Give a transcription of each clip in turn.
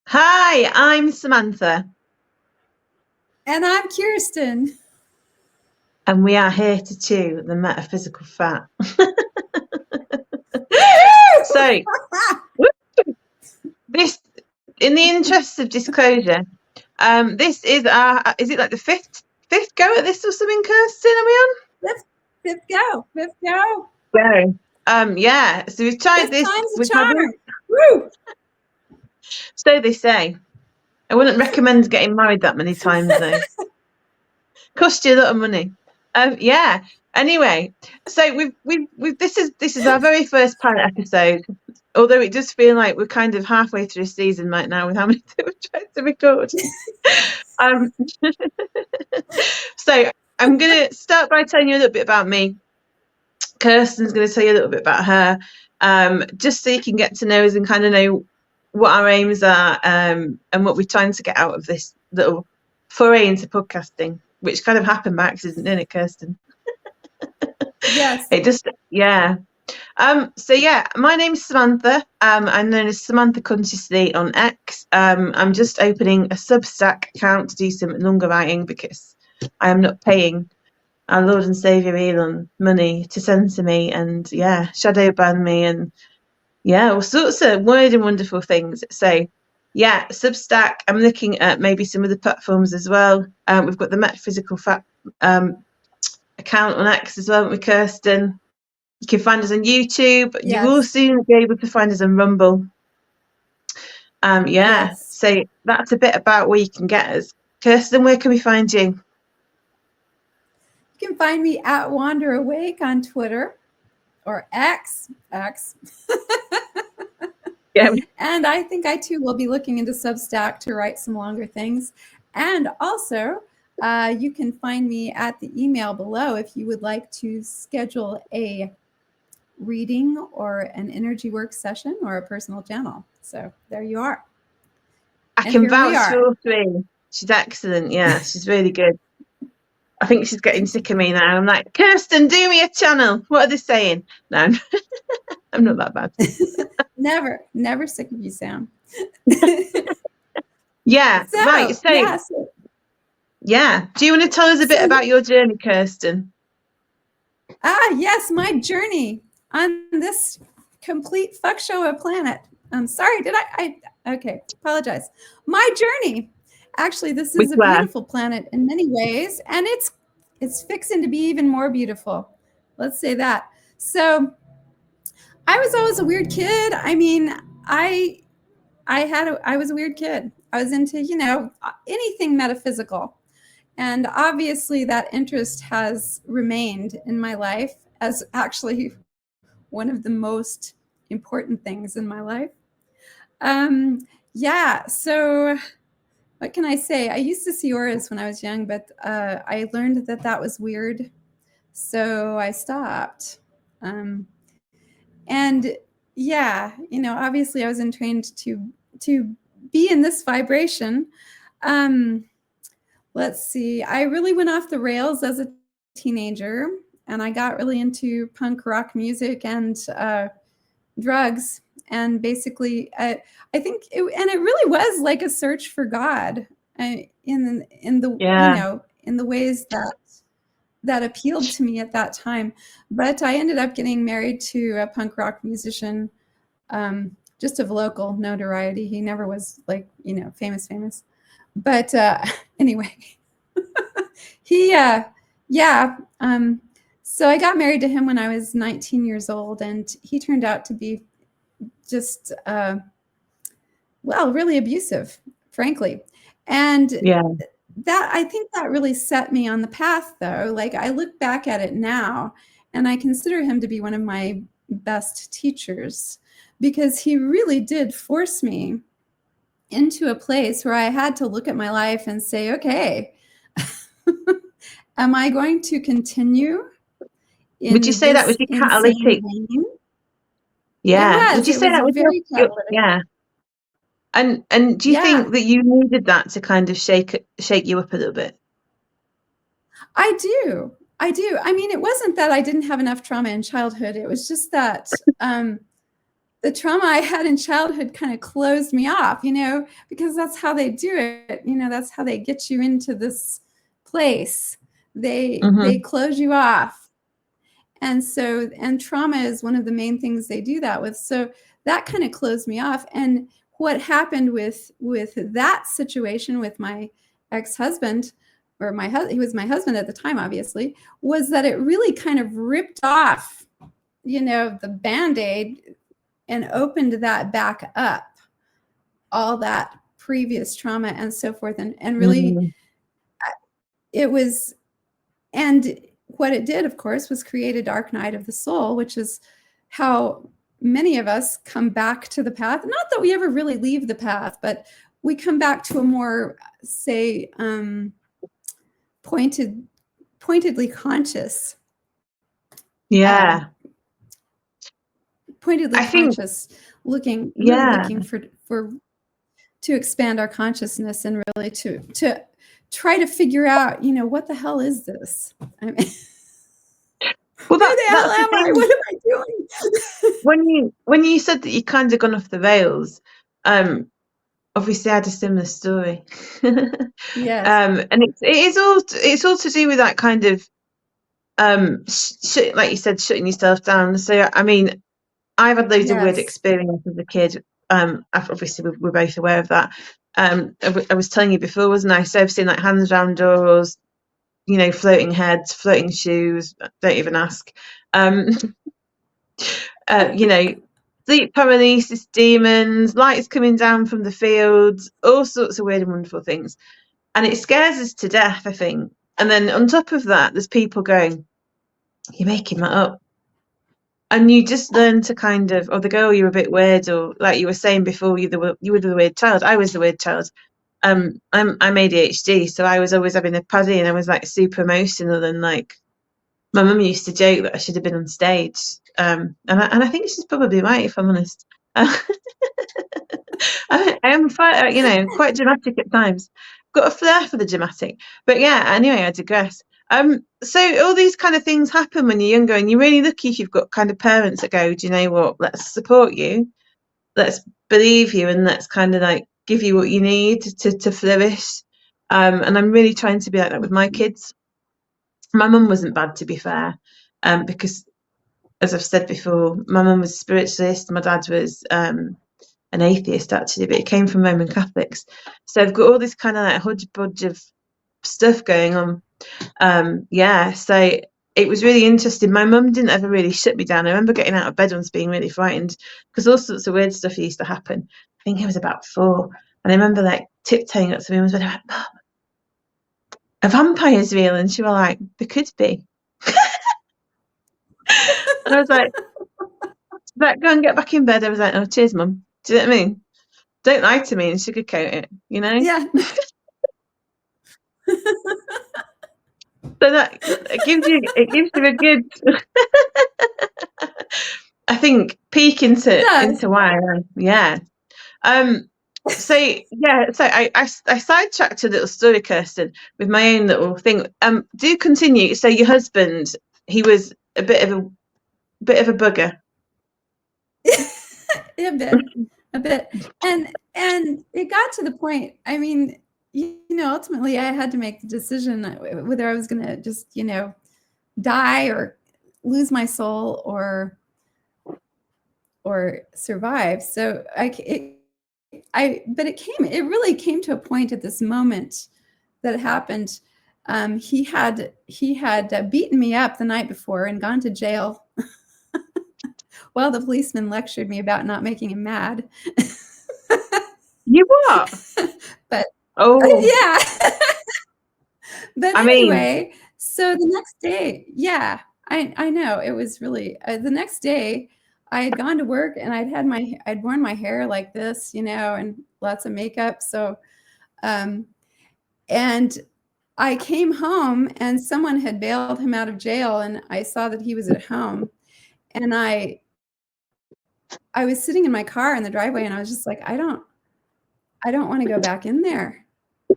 Hi, I'm Samantha, And I'm Kirsten. and we are here to chew the metaphysical fat. So, this, in the interest of disclosure, this is is it like the fifth go at this or something, Kirsten? Are we on? Fifth, fifth go. Fifth go. Go. Yeah. So we've tried Fifth this. time's a We've had charm. Woo! so they say. I wouldn't recommend getting married that many times though. Cost you a lot of money. Yeah. Anyway, so we've this is our very first pilot episode. Although it does feel like we're kind of halfway through a season right now with how many we've tried to record. Um, so I'm going to start by telling you a little bit about me. Kirsten's going to tell you a little bit about her, just so you can get to know us and kind of know what our aims are, and what we're trying to get out of this little foray into podcasting, which kind of happened by accident, didn't it, Kirsten? Yes. It just, yeah. So yeah, my name's Samantha. I'm known as Samantha Consciously on X. I'm just opening a Substack account to do some longer writing because I am not paying our Lord and Saviour Elon money to send to me and shadow ban me and all sorts of weird and wonderful things. So yeah, Substack. I'm looking at maybe some of the platforms as well. We've got the Metaphysical Phat account on X as well with Kirsten. You can find us on YouTube. You will Yes. soon be able to find us on Rumble. Yes. So that's a bit about where you can get us. Kirsten, where can we find you? You can find me at Wander Awake on Twitter or X. Yeah. And I think I too will be looking into Substack to write some longer things. And also, you can find me at the email below if you would like to schedule a reading or an energy work session or a personal channel. So there you are. I And can here we vouch for are. all three. She's excellent. Yeah, she's really good. I think she's getting sick of me now. I'm like, Kirsten, do me a channel. What are they saying? No, I'm not that bad. Never sick of you, Sam. Yeah, right. So, So, yes. yeah. Do you want to tell us a bit about your journey, Kirsten? Yes, my journey on this complete fuck show of planet. I'm sorry, did okay, apologize. My journey. Actually, this With is a Claire. beautiful planet in many ways, and it's fixing to be even more beautiful. Let's say that. So, I was always a weird kid. I mean, I was a weird kid. I was into, anything metaphysical. And obviously, that interest has remained in my life as actually one of the most important things in my life. Yeah, so what can I say? I used to see auras when I was young, but I learned that that was weird. So I stopped. And yeah, obviously I was entrained to be in this vibration. Um, let's see. I really went off the rails as a teenager, and I got really into punk rock music and drugs. And basically, I think, and it really was like a search for God in the Yeah. in the ways that appealed to me at that time. But I ended up getting married to a punk rock musician, just of local notoriety. He never was like famous, but anyway, he yeah. So I got married to him when I was 19 years old, and he turned out to be just well, really abusive, frankly. And Yeah. that, I think that really set me on the path, though. Like, I look back at it now and I consider him to be one of my best teachers, because he really did force me into a place where I had to look at my life and say, okay, am I going to continue Would you in say that was this your insane catalytic? vein? It Yeah. Would was. you It say was that was very your catalytic. yeah? And do you Yeah, think that you needed that to kind of shake you up a little bit? I do. I do. I mean, it wasn't that I didn't have enough trauma in childhood. It was just that the trauma I had in childhood kind of closed me off, because that's how they do it. That's how they get you into this place. They close you off. And trauma is one of the main things they do that with. So that kind of closed me off. And what happened with that situation with my ex-husband, or he was my husband at the time, obviously, was that it really kind of ripped off, the Band-Aid and opened that back up, all that previous trauma and so forth. And really, it was, and what it did, of course, was create a dark night of the soul, which is how many of us come back to the path. Not that we ever really leave the path, but we come back to a more, say, pointedly conscious. Yeah. Pointedly conscious, looking for to expand our consciousness and really to try to figure out, what the hell is this? I mean, well, who the hell am I? What am I doing? When you said that you kind of gone off the rails, obviously I had a similar story. Yes. And it's all to do with that kind of like you said, shutting yourself down. So I mean, I've had loads of weird experiences as a kid. Obviously we're both aware of that. I was telling you before, wasn't I? So I've seen like hands around doors, floating heads, floating shoes. Don't even ask. Sleep paralysis, demons, lights coming down from the fields, all sorts of weird and wonderful things. And it scares us to death, I think. And then on top of that, there's people going, "You're making that up." And you just learn to kind of, or they go, "Oh, you're a bit weird," or like you were saying before, you were the weird child. I was the weird child. I'm ADHD, so I was always having a paddy, and I was like super emotional, and like my mum used to joke that I should have been on stage. And I think she's probably right, if I'm honest. I am quite dramatic at times. Got a flair for the dramatic, but yeah. Anyway, I digress. So all these kind of things happen when you're younger, and you're really lucky if you've got kind of parents that go, "Do you know what? Let's support you, let's believe you, and let's kind of like give you what you need to flourish." And I'm really trying to be like that with my kids. My mum wasn't bad, to be fair, because, as I've said before, my mum was a spiritualist, my dad was an atheist actually, but it came from Roman Catholics. So I've got all this kind of like hodgepodge of stuff going on. So it was really interesting. My mum didn't ever really shut me down. I remember getting out of bed once being really frightened because all sorts of weird stuff used to happen. I think I was about 4, and I remember like tiptoeing up to me and was like, "Mum, are vampires real?" And she was like, "There could be." And I was like, "Go and get back in bed." I was like, "Oh, cheers, Mum." Do you know what I mean? Don't lie to me and sugarcoat it, Yeah. So that it gives you a good, I think, peek into why I am. Yeah. So I sidetracked a little story, Kirsten, with my own little thing. Do continue. So your husband, he was a bit of a bugger. a bit, and it got to the point. I mean, ultimately, I had to make the decision whether I was going to just, die or lose my soul or survive. So it really came to a point at this moment that happened. He had beaten me up the night before and gone to jail. Well, the policeman lectured me about not making him mad. You what? But yeah. But anyway, so the next day, I know it was really the next day. I had gone to work and I'd worn my hair like this, and lots of makeup. So, and I came home and someone had bailed him out of jail, and I saw that he was at home, and I was sitting in my car in the driveway, and I was just like, I don't want to go back in there.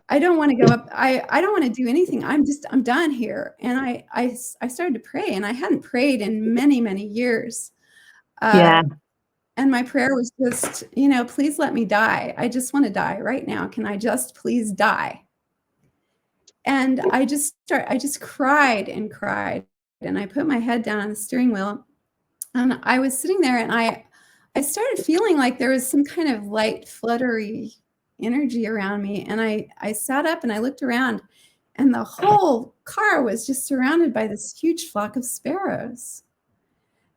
I don't want to go up. I don't want to do anything. I'm done here. And I started to pray, and I hadn't prayed in many, many years. And my prayer was just, please let me die. I just want to die right now. Can I just please die? And I just cried and cried. And I put my head down on the steering wheel. And I was sitting there, and I started feeling like there was some kind of light, fluttery energy around me. And I sat up and I looked around, and the whole car was just surrounded by this huge flock of sparrows.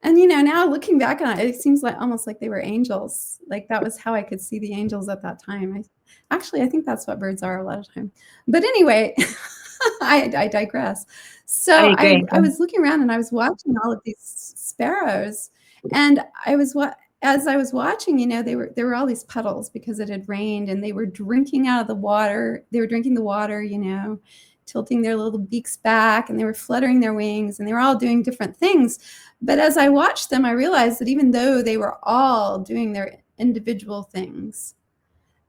And, now looking back on it, it seems like almost like they were angels. Like that was how I could see the angels at that time. I think that's what birds are a lot of time. But anyway, I digress. So I was looking around, and I was watching all of these sparrows, and as I was watching, there were all these puddles because it had rained, and they were drinking out of the water. They were drinking the water, tilting their little beaks back, and they were fluttering their wings, and they were all doing different things. But as I watched them, I realized that even though they were all doing their individual things,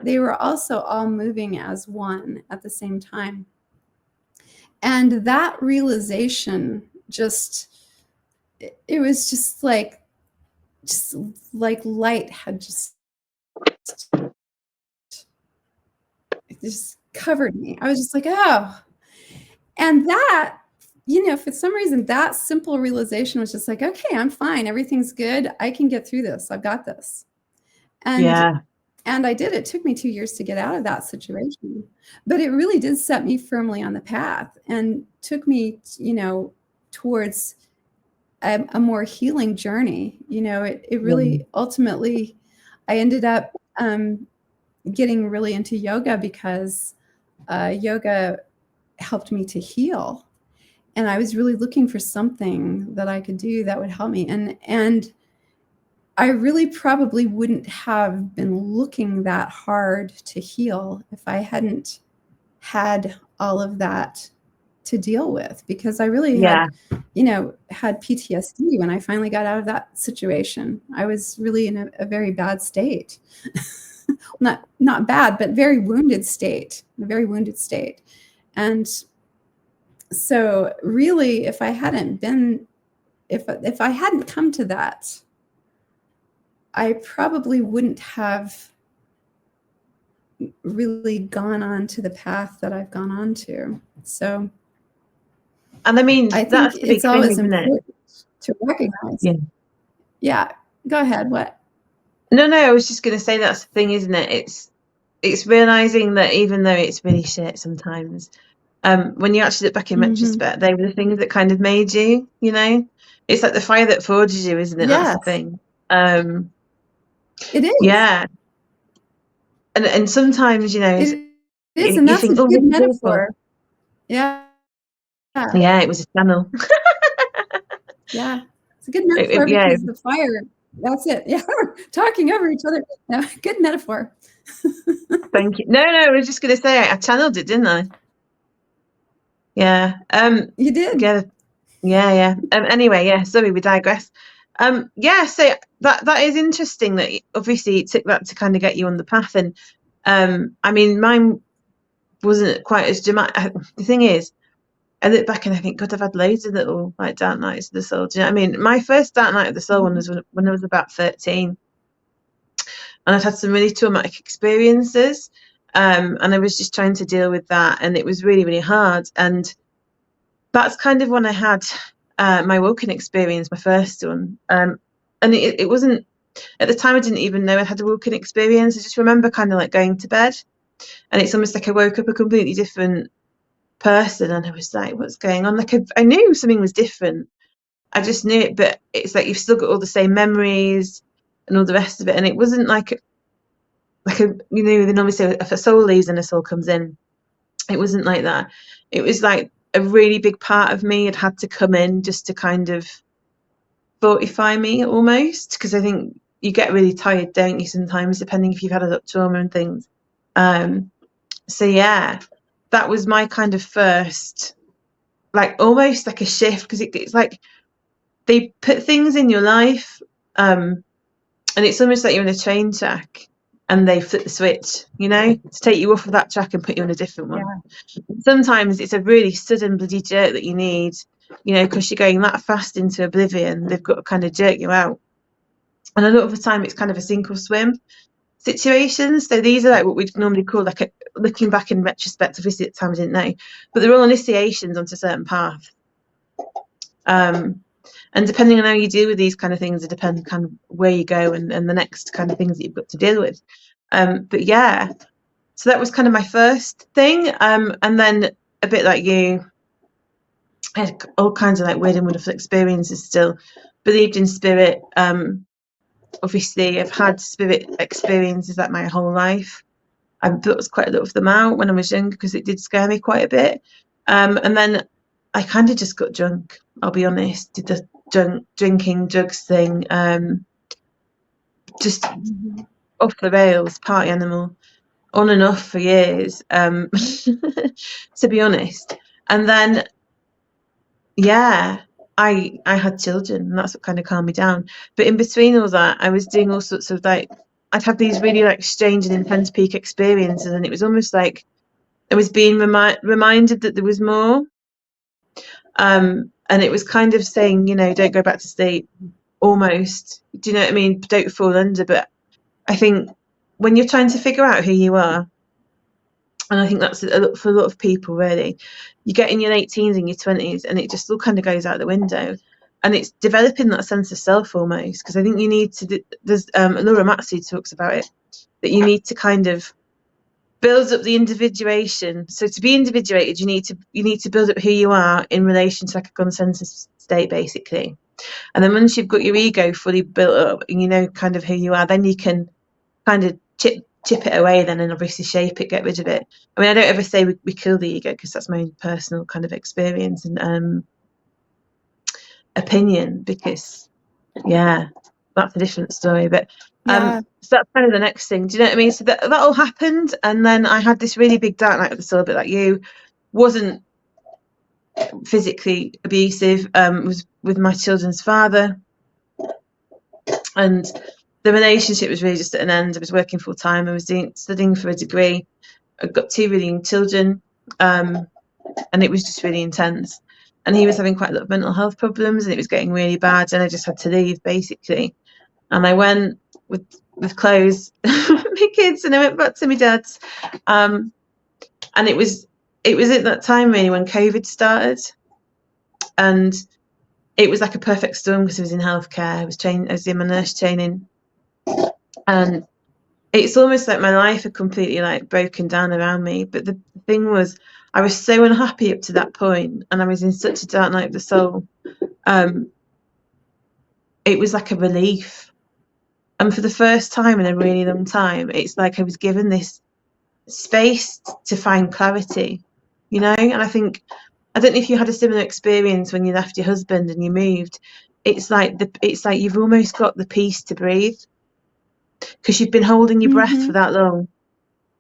they were also all moving as one at the same time. And that realization it was just like light had just covered me. I was just like, oh. And that, for some reason, that simple realization was just like, okay, I'm fine. Everything's good. I can get through this. I've got this. And I did. It took me 2 years to get out of that situation, but it really did set me firmly on the path and took me, towards a more healing journey. It really ultimately, I ended up getting really into yoga because yoga helped me to heal. And I was really looking for something that I could do that would help me. And I really probably wouldn't have been looking that hard to heal if I hadn't had all of that to deal with, because I really had PTSD when I finally got out of that situation. I was really in a very bad state. Not bad, but very wounded state, a very wounded state. And so really, if I hadn't come to that, I probably wouldn't have really gone on to the path that I've gone on to. So, and I mean, I that's think it's always important to recognize. Yeah. Go ahead. What? No, I was just going to say that's the thing, isn't it? It's realizing that even though it's really shit sometimes, when you actually look back in retrospect, they were the things that kind of made you. It's like the fire that forges you, isn't it? Yes. That's the thing. It is. Yeah. And sometimes, it is, and you that's think, a good metaphor. Yeah. Yeah, it was a channel. Yeah, it's a good metaphor because the fire. That's it. Yeah, we're talking over each other. No, good metaphor. Thank you. No, I was just going to say I channeled it, didn't I? Yeah. You did. Yeah. Anyway, yeah. Sorry, we digress. Yeah. So that is interesting. That obviously it took that to kind of get you on the path, and I mean, mine wasn't quite as dramatic. The thing is, I look back and I think, God, I've had loads of little like dark nights of the soul. Do you know what I mean? My first dark night of the soul one was when I was about 13, and I'd had some really traumatic experiences, and I was just trying to deal with that, and it was really, really hard. And that's kind of when I had my woken experience, my first one, and it wasn't at the time. I didn't even know I had a woken experience. I just remember kind of like going to bed, and it's almost like I woke up a completely different person, and I was like, what's going on? Like I knew something was different. I just knew it, but it's like you've still got all the same memories and all the rest of it, and it wasn't like a they normally say if a soul leaves and a soul comes in. It wasn't like that. It was like a really big part of me had to come in just to kind of fortify me almost, because I think you get really tired, don't you, sometimes, depending if you've had a lot of trauma and things. So yeah, that was my kind of first, like almost like a shift, because it's like they put things in your life, and it's almost like you're in a train track and they flip the switch, to take you off of that track and put you on a different one. Yeah. Sometimes it's a really sudden bloody jerk that you need, because you're going that fast into oblivion. They've got to kind of jerk you out. And a lot of the time it's kind of a sink or swim situations. So these are like what we'd normally call like looking back in retrospect, obviously at the time I didn't know, but they're all initiations onto a certain path. And depending on how you deal with these kind of things, it depends kind of where you go and the next kind of things that you've got to deal with. But yeah, so that was kind of my first thing. And then a bit like you, I had all kinds of like weird and wonderful experiences still. Believed in spirit. Obviously, I've had spirit experiences like my whole life. I blocked quite a lot of them out when I was younger because it did scare me quite a bit. And then I kind of just got drunk, I'll be honest, did the drinking drugs thing, just off the rails, party animal, on and off for years, to be honest. And then, yeah, I had children, and that's what kind of calmed me down. But in between all that, I was doing all sorts of like, I'd have these really like strange and intense peak experiences, and it was almost like I was being reminded that there was more. And it was kind of saying, you know, don't go back to sleep, almost. Do you know what I mean? Don't fall under. But I think when you're trying to figure out who you are, and I think that's for a lot of people, really, you get in your late teens and your 20s, and it just all kind of goes out the window. And it's developing that sense of self almost, because I think you need to, there's Laura Matsui talks about it, that you need to kind of build up the individuation. So to be individuated, you need to build up who you are in relation to like a consensus state, basically. And then once you've got your ego fully built up and you know kind of who you are, then you can kind of chip it away then, and obviously shape it, get rid of it. I mean, I don't ever say we kill the ego, because that's my own personal kind of experience and opinion, because yeah, that's a different story. But Yeah. so that's kind of the next thing. Do you know what I mean? So that all happened, and then I had this really big dark night of the soul, a bit like you. Wasn't physically abusive. Was with my children's father, and the relationship was really just at an end. I was working full time. I was studying for a degree. I got 2 really young children, and it was just really intense. And he was having quite a lot of mental health problems, and it was getting really bad. And I just had to leave, basically. And I went with clothes, my kids, and I went back to my dad's. And it was at that time really when COVID started, and it was like a perfect storm because I was in healthcare. I was in my nurse training, and it's almost like my life had completely like broken down around me. But the thing was, I was so unhappy up to that point, and I was in such a dark night of the soul. It was like a relief. And for the first time in a really long time, it's like I was given this space to find clarity, you know? And I think, I don't know if you had a similar experience when you left your husband and you moved. It's like you've almost got the peace to breathe, because you've been holding your breath for that long,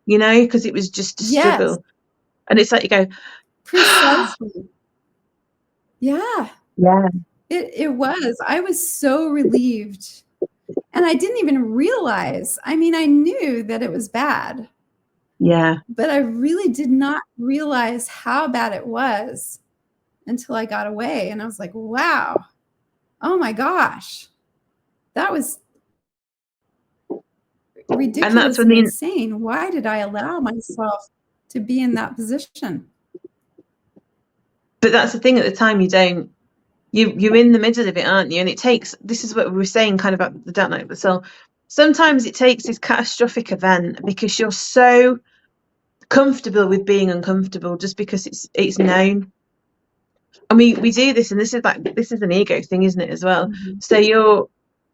you know, because it was just a struggle. Yes. And it's like you go, precisely. Yeah. Yeah. It was. I was so relieved. And I didn't even realize. I mean, I knew that it was bad. Yeah. But I really did not realize how bad it was until I got away. And I was like, wow. Oh my gosh. That was ridiculous and insane. Why did I allow myself to be in that position? But that's the thing, at the time you're in the middle of it, aren't you? And it takes, this is what we were saying kind of about the dark night of the soul. Sometimes it takes this catastrophic event because you're so comfortable with being uncomfortable, just because it's known. And we do this, and this is an ego thing, isn't it, as well? Mm-hmm. So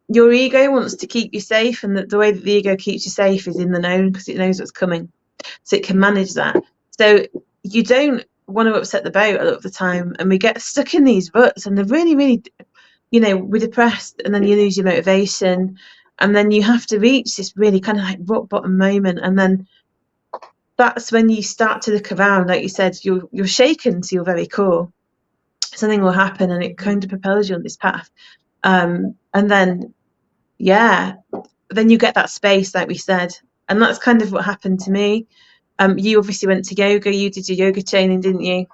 your ego wants to keep you safe, and the way that the ego keeps you safe is in the known, because it knows what's coming, so it can manage that. So you don't want to upset the boat a lot of the time, and we get stuck in these ruts, and they're really, really, you know, we're depressed, and then you lose your motivation, and then you have to reach this really kind of like rock bottom moment, and then that's when you start to look around. Like you said, you're shaken to your very core. Something will happen, and it kind of propels you on this path, and then then you get that space, like we said, and that's kind of what happened to me. You obviously went to yoga. You did your yoga training, didn't you?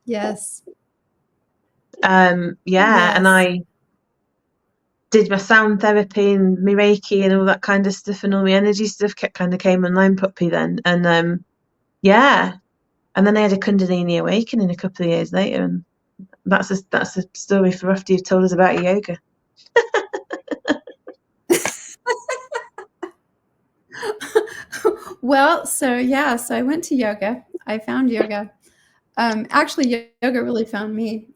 Yes. Yes. And I did my sound therapy and my Reiki and all that kind of stuff, and all my energy stuff kind of came online properly then. And yeah, and then I had a Kundalini awakening a couple of years later, and that's a story for after you've told us about your yoga. Well, so I went to yoga. I found yoga. Actually, yoga really found me.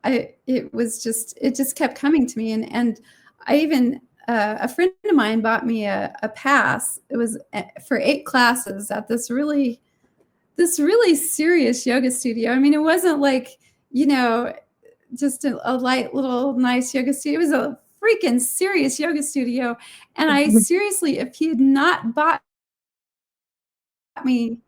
It just kept coming to me, and I even a friend of mine bought me a pass. It was for 8 classes at this really serious yoga studio. I mean, it wasn't like, just a light little nice yoga studio. It was a freaking serious yoga studio, and I seriously, if he had not bought me,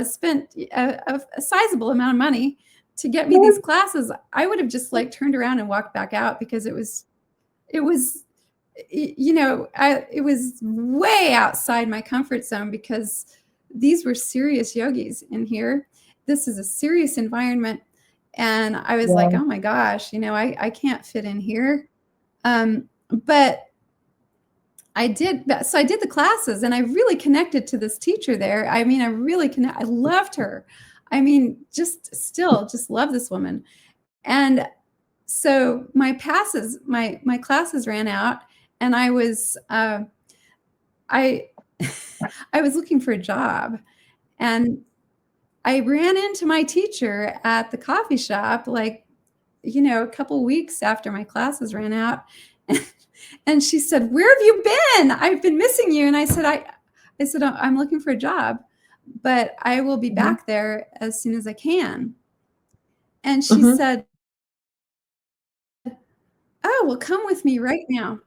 spent a sizable amount of money to get me these classes, I would have just like turned around and walked back out, because it was it was way outside my comfort zone, because these were serious yogis in here. This is a serious environment, and I was like, oh my gosh, I can't fit in here. But I did the classes, and I really connected to this teacher there. I mean, I loved her. I mean, just love this woman. And so my classes ran out, and I was I I was looking for a job, and I ran into my teacher at the coffee shop, like, a couple weeks after my classes ran out. And she said, "Where have you been? I've been missing you." And I said, I'm looking for a job, but I will be back there as soon as I can. And she said, "Oh, well, come with me right now."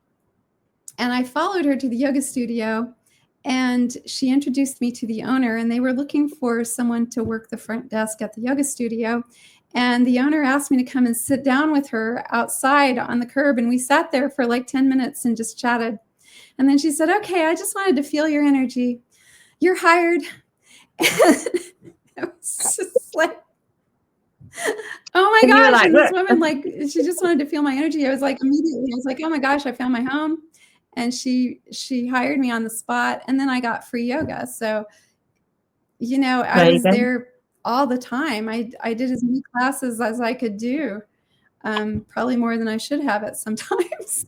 And I followed her to the yoga studio, and she introduced me to the owner, and they were looking for someone to work the front desk at the yoga studio. And the owner asked me to come and sit down with her outside on the curb, and we sat there for like 10 minutes and just chatted. And then she said, "Okay, I just wanted to feel your energy. You're hired." It was just like, oh my gosh. Like, and this woman, like, she just wanted to feel my energy. I was like, oh my gosh, I found my home. And she hired me on the spot, and then I got free yoga. So, I was there all the time. I did as many classes as I could do, probably more than I should have at some times.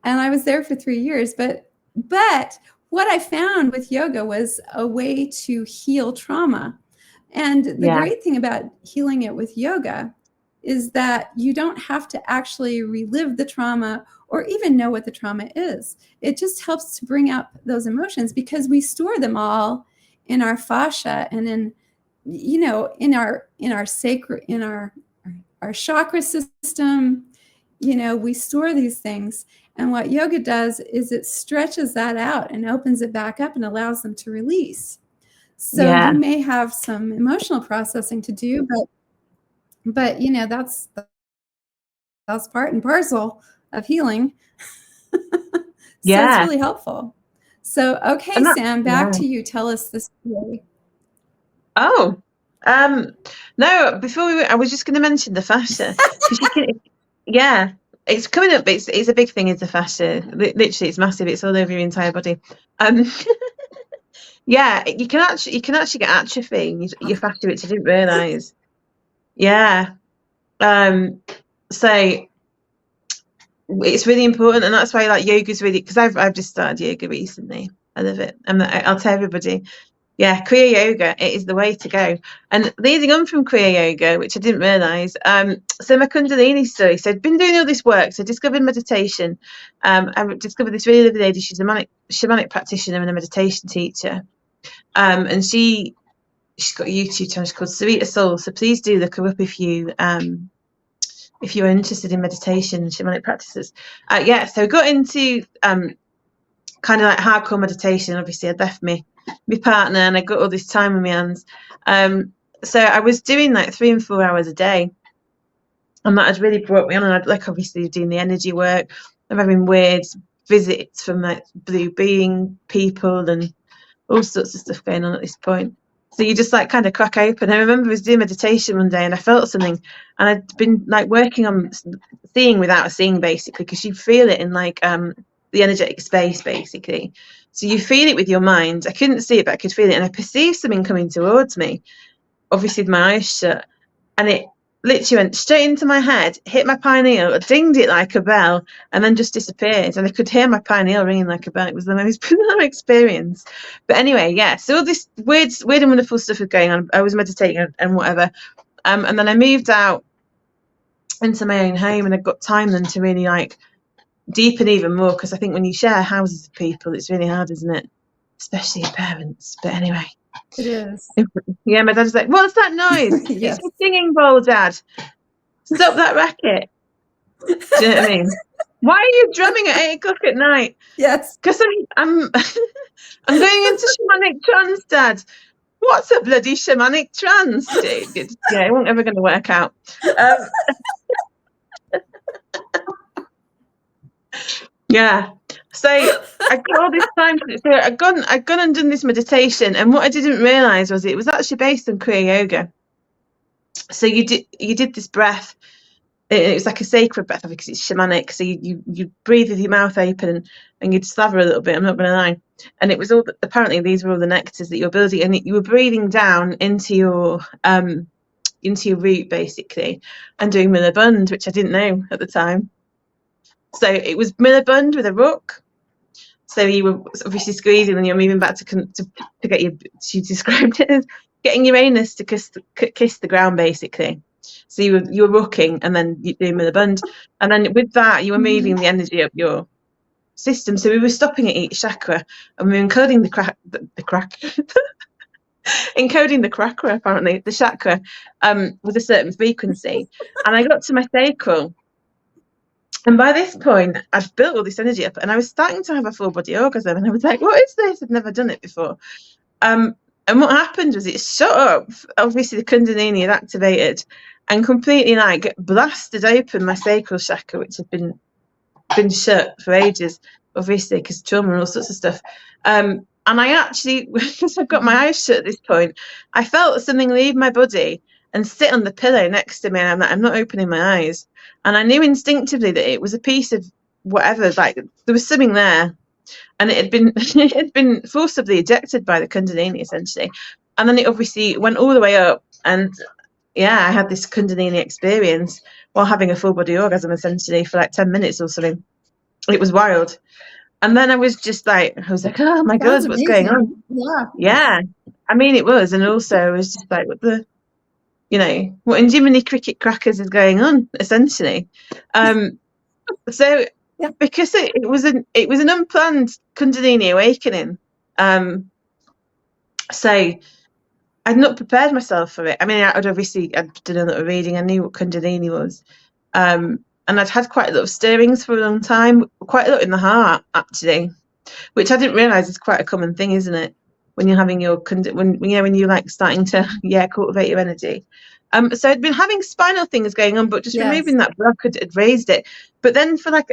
And I was there for 3 years. But what I found with yoga was a way to heal trauma. And the great thing about healing it with yoga is that you don't have to actually relive the trauma or even know what the trauma is. It just helps to bring up those emotions, because we store them all in our fascia and in our sacred, in our chakra system. We store these things. And what yoga does is it stretches that out and opens it back up and allows them to release. So you may have some emotional processing to do, but that's part and parcel of healing. So it's really helpful. So, okay, Sam, back to you. Tell us the story. Oh, no, I was just going to mention the fascia. It's coming up. It's a big thing, is the fascia. Literally, it's massive. It's all over your entire body. You can actually get atrophy in your fascia, which I didn't realise. So it's really important, and that's why like yoga's really, because I've just started yoga recently. I love it. I'll tell everybody, Kriya Yoga, it is the way to go. And leading on from Kriya Yoga, which I didn't realise, so my Kundalini story. So I'd been doing all this work. So I discovered meditation. I discovered this really lovely lady. She's a shamanic practitioner and a meditation teacher. And she's got a YouTube channel called Sarita Soul. So please do look her up if you're interested in meditation and shamanic practices. So I got into kind of like hardcore meditation. Obviously, I'd left my partner, and I got all this time on my hands. So I was doing like 3 and 4 hours a day, and that had really brought me on. And I'd like obviously doing the energy work. I'm having weird visits from like blue being people and all sorts of stuff going on at this point. So you just like kind of crack open. I remember I was doing meditation one day and I felt something, and I'd been like working on seeing without seeing, basically, because you feel it in like the energetic space, basically. So you feel it with your mind. I couldn't see it, but I could feel it, and I perceived something coming towards me, obviously with my eyes shut, and it literally went straight into my head, hit my pineal, dinged it like a bell, and then just disappeared. And I could hear my pineal ringing like a bell. It was the most bizarre experience. But anyway, yeah. So all this weird and wonderful stuff was going on. I was meditating and whatever. And then I moved out into my own home, and I got time then to really like deepen even more, because I think when you share houses with people, it's really hard, isn't it? Especially your parents. But anyway. It is. Yeah, my dad's like, "What's that noise?" Yes. It's a singing bowl, Dad. Stop that racket. Do you know what I mean? Why are you drumming at 8 o'clock at night? Yes. Because I'm I'm going into shamanic trance, Dad. What's a bloody shamanic trance? Yeah, it won't ever going to work out. Yeah. So I got all this time. So I'd gone and done this meditation, and what I didn't realise was it was actually based on Kriya Yoga. So you did this breath. It was like a sacred breath, because it's shamanic. So you breathe with your mouth open, and you'd slaver a little bit. I'm not going to lie. And it was all, apparently these were all the nectars that you're building, and you were breathing down into your root, basically, and doing Millibund, which I didn't know at the time. So it was Millibund with a rook. So you were obviously squeezing, and you're moving back to get your. She described it as getting Uranus to kiss the ground, basically. So you were rocking, and then you doing Millibund, and then with that you were moving the energy up your system. So we were stopping at each chakra, and we were encoding encoding the chakra, apparently the chakra, with a certain frequency. And I got to my sacral. And by this point, I'd built all this energy up, and I was starting to have a full body orgasm. And I was like, "What is this? I've never done it before." And what happened was it shut up. Obviously, the Kundalini had activated and completely like blasted open my sacral chakra, which had been shut for ages, obviously, because trauma and all sorts of stuff. And I actually, because I've got my eyes shut at this point, I felt something leave my body and sit on the pillow next to me, and I'm like, I'm not opening my eyes. And I knew instinctively that it was a piece of whatever, like there was something there, and it had been forcibly ejected by the Kundalini, essentially. And then it obviously went all the way up, and yeah, I had this Kundalini experience while having a full body orgasm, essentially, for like 10 minutes or something. It was wild. And then I was like, oh my God, what's going on? Yeah. I mean, it was. And also I was just like, what in Jiminy Cricket Crackers is going on, essentially. So yeah. Because it was an unplanned Kundalini awakening. So I'd not prepared myself for it. I mean, I'd done a little reading. I knew what Kundalini was. And I'd had quite a lot of stirrings for a long time, quite a lot in the heart, actually, which I didn't realise is quite a common thing, isn't it? When you're having when you're like starting to cultivate your energy. So I'd been having spinal things going on, but just removing that block had raised it. But then for like,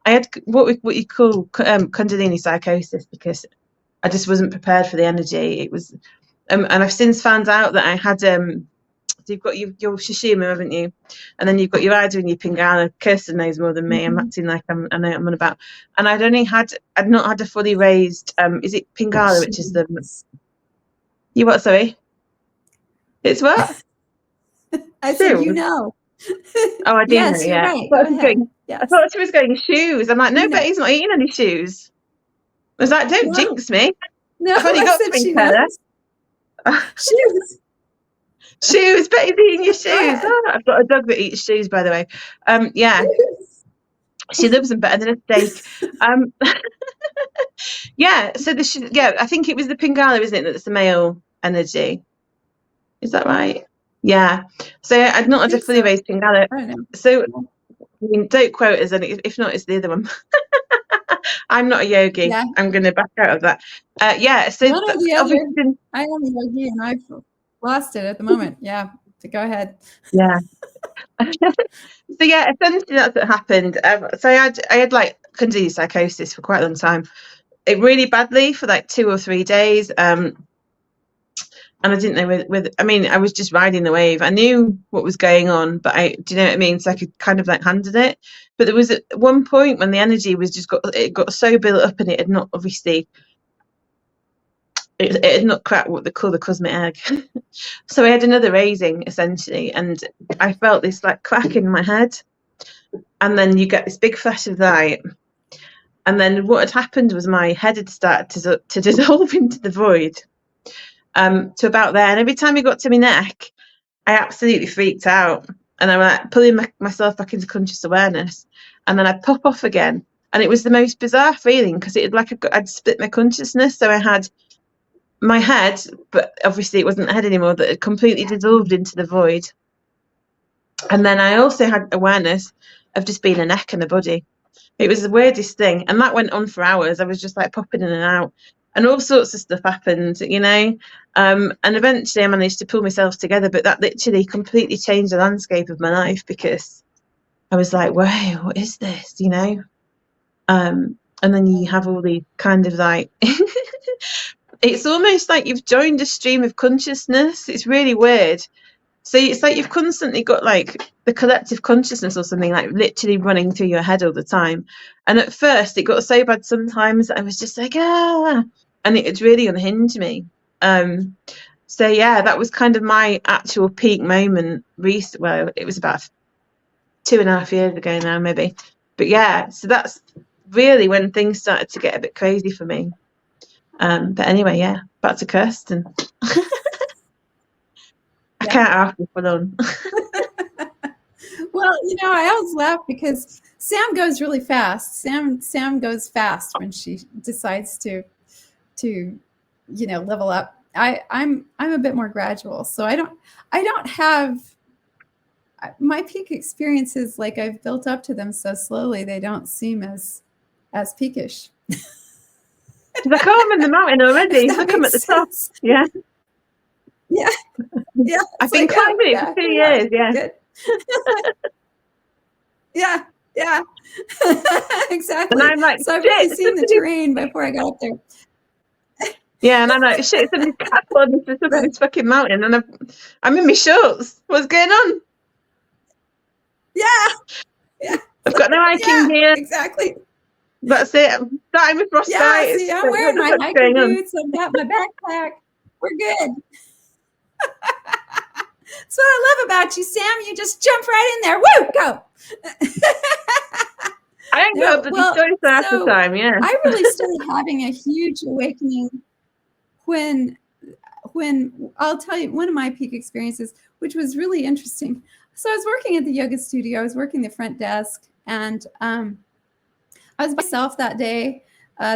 I had what you call Kundalini psychosis, because I just wasn't prepared for the energy. It was, and I've since found out that I had so you've got your Shishima, haven't you? And then you've got your Ida and your Pingala. Kirsten knows more than me. I'm acting like I know what I'm on about. And I'd not had a fully raised, is it Pingala, which is the, you what, sorry? It's what? I said, Oh, I do yes, know, yeah. Right. I thought she was going shoes. I'm like, no, but he's not eating any shoes. I was like, don't jinx me. No, I've only got three pairs. Shoes. Shoes, Betty's eating your shoes. Oh, I've got a dog that eats shoes, by the way. Yeah. She loves them better than a steak. Yeah, so I think it was the Pingala, isn't it? That's the male energy. Is that right? Yeah. So I'd not had a fully raised Pingala. So I mean, don't quote us, and if not, it's the other one. I'm not a yogi. Yeah. I'm going to back out of that. Yeah. So I am a yogi, and I've lost it at the moment. Yeah. So go ahead. Yeah. So yeah, essentially that's what happened. So I had like Kundalini psychosis for quite a long time. It really badly for like 2 or 3 days. and I didn't know whether, I mean, I was just riding the wave. I knew what was going on, but do you know what I mean? So I could kind of like handle it. But there was at one point when the energy was it got so built up, and it had not obviously, it had not cracked what they call the cosmic egg. So I had another raising essentially, and I felt this like crack in my head, and then you get this big flash of light. And then what had happened was my head had started to dissolve into the void, to about there. And every time it got to my neck, I absolutely freaked out. And I'm like pulling myself back into conscious awareness. And then I'd pop off again. And it was the most bizarre feeling, because it had like I'd split my consciousness. So I had my head, but obviously it wasn't the head anymore, that had completely dissolved into the void. And then I also had awareness of just being a neck and a body. It was the weirdest thing. And that went on for hours. I was just like popping in and out. And all sorts of stuff happened, you know. And eventually I managed to pull myself together. But that literally completely changed the landscape of my life, because I was like, wow, what is this, you know? And then you have all these kind of like... It's almost like you've joined a stream of consciousness. It's really weird. So it's like you've constantly got like the collective consciousness or something like literally running through your head all the time. And at first it got so bad sometimes that I was just like, and it really unhinged me. So yeah, that was kind of my actual peak moment. Well, it was about 2.5 years ago now, maybe. But yeah, so that's really when things started to get a bit crazy for me. But anyway, yeah, back to Kirsten. I can't ask you for long. Well, you know, I always laugh because Sam goes really fast. Sam goes fast when she decides to you know, level up. I'm a bit more gradual, so I don't have my peak experiences. Like, I've built up to them so slowly, they don't seem as peakish. I can't remember the mountain already. Look, I'm at the top. Yeah. Yeah. Yeah. I've been climbing it for 2 years. Yeah. Good. Yeah. Yeah. Exactly. And I'm like, so I've really seen the terrain before I got up there. Yeah, and I'm like, shit, somebody's catapulted me to the top of this fucking mountain, and I'm in my shorts. What's going on? Yeah. Yeah. I've got no hiking gear. Exactly. That's it. I'm starting with frostbite. Yeah, see, I'm wearing my hiking boots. I've got my backpack. We're good. That's what I love about you, Sam. You just jump right in there. Woo, go. I ain't got the story half the time, yeah. I really started having a huge awakening when I'll tell you one of my peak experiences, which was really interesting. So I was working at the yoga studio. I was working the front desk, and I was by myself that day.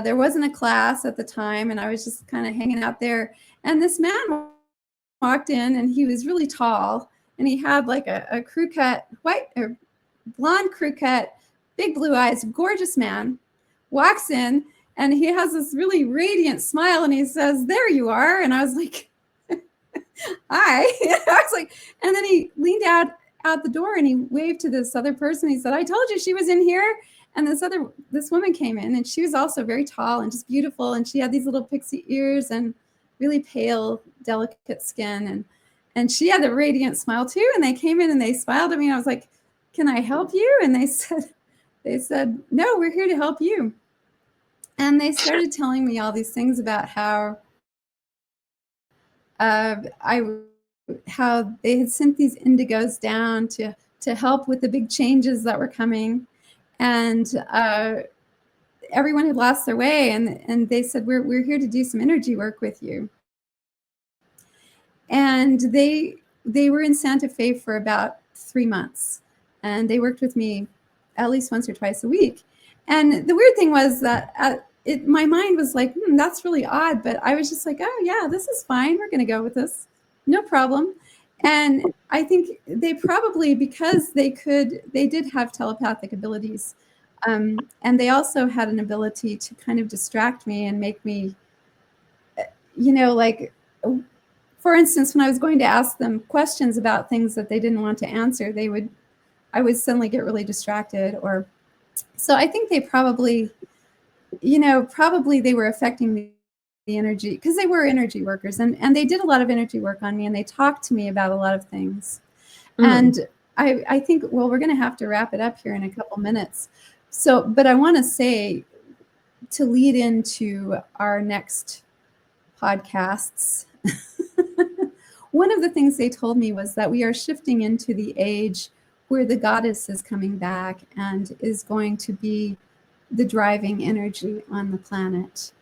There wasn't a class at the time, and I was just kind of hanging out there. And this man walked in, and he was really tall, and he had like a crew cut, white or blonde crew cut, big blue eyes, gorgeous man, walks in, and he has this really radiant smile, and he says, "There you are." And I was like, "Hi." I was like, and then he leaned out the door, and he waved to this other person. He said, "I told you she was in here." And this woman came in, and she was also very tall and just beautiful, and she had these little pixie ears and really pale, delicate skin, and she had a radiant smile too. And they came in and they smiled at me, and I was like, "Can I help you?" And they said, "No, we're here to help you." And they started telling me all these things about how how they had sent these indigos down to help with the big changes that were coming, and everyone had lost their way, and they said, we're here to do some energy work with you. And they were in Santa Fe for about 3 months, and they worked with me at least once or twice a week. And the weird thing was that my mind was like, that's really odd, but I was just like, oh yeah, this is fine. We're going to go with this, no problem. And I think they probably, because they did have telepathic abilities, and they also had an ability to kind of distract me and make me, like, for instance, when I was going to ask them questions about things that they didn't want to answer, I would suddenly get really distracted. So I think they probably they were affecting me energy, because they were energy workers, and they did a lot of energy work on me, and they talked to me about a lot of things. And I think, well, we're going to have to wrap it up here in a couple minutes. So, but I want to say, to lead into our next podcasts, one of the things they told me was that we are shifting into the age where the goddess is coming back and is going to be the driving energy on the planet.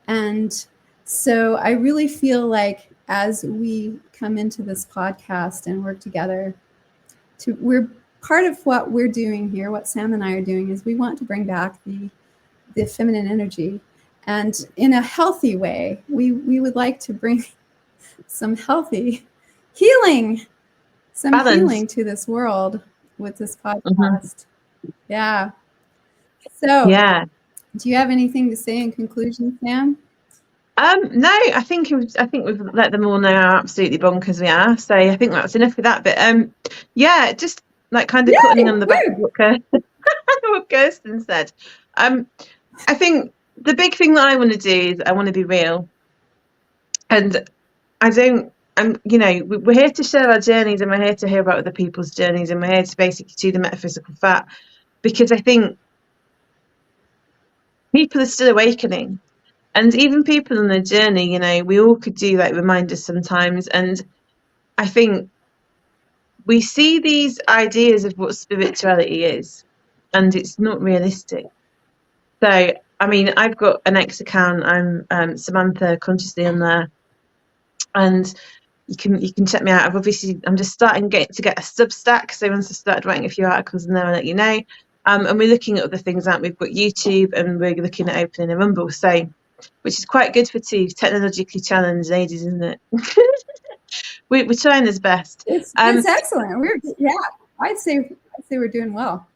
And so I really feel like as we come into this podcast and work together, we're part of what we're doing here, what Sam and I are doing, is we want to bring back the feminine energy. And in a healthy way, we would like to bring some healthy healing, some Balance. healing to this world with this podcast. Yeah. So, yeah. Do you have anything to say in conclusion, Sam? No, I think we've let them all know how absolutely bonkers we are. So I think that's enough of that. But yeah, just like kind of cutting on the back of what Kirsten said. I think the big thing that I want to do is I want to be real, and we're here to share our journeys, and we're here to hear about other people's journeys, and we're here to basically do the metaphysical fat, because I think people are still awakening. And even people on their journey, we all could do like reminders sometimes. And I think we see these ideas of what spirituality is, and it's not realistic. So, I mean, I've got an X account. I'm Samantha Consciously on there, and you can check me out. I'm just starting to get a Substack. So once I started writing a few articles in there, I'll let you know. And we're looking at other things out. We've got YouTube, and we're looking at opening a Rumble. So, which is quite good for two technologically challenged ladies, isn't it? we're trying as best. It's excellent. I'd say we're doing well.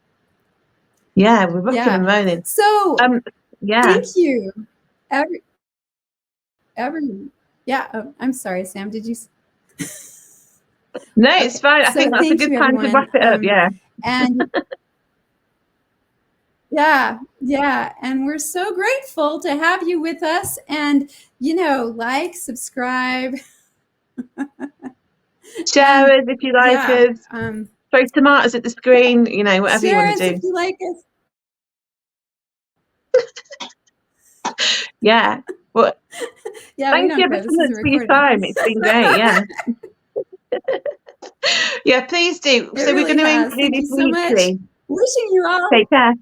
Yeah, we're rocking and rolling. So yeah. Thank you. I'm sorry, Sam. Did you? No, it's fine. I think that's a good time to wrap it up. Yeah. And yeah, and we're so grateful to have you with us. And like, subscribe, share us if you like us. Throw tomatoes at the screen. Whatever you want to do. Share us if you like us. Yeah. Well, thank you ever so much for your time. It's been great. Yeah. Yeah, please do. So we're going to include this weekly. Wishing you all. Take care.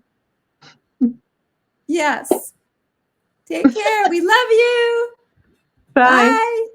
Yes. Take care. We love you. Bye. Bye.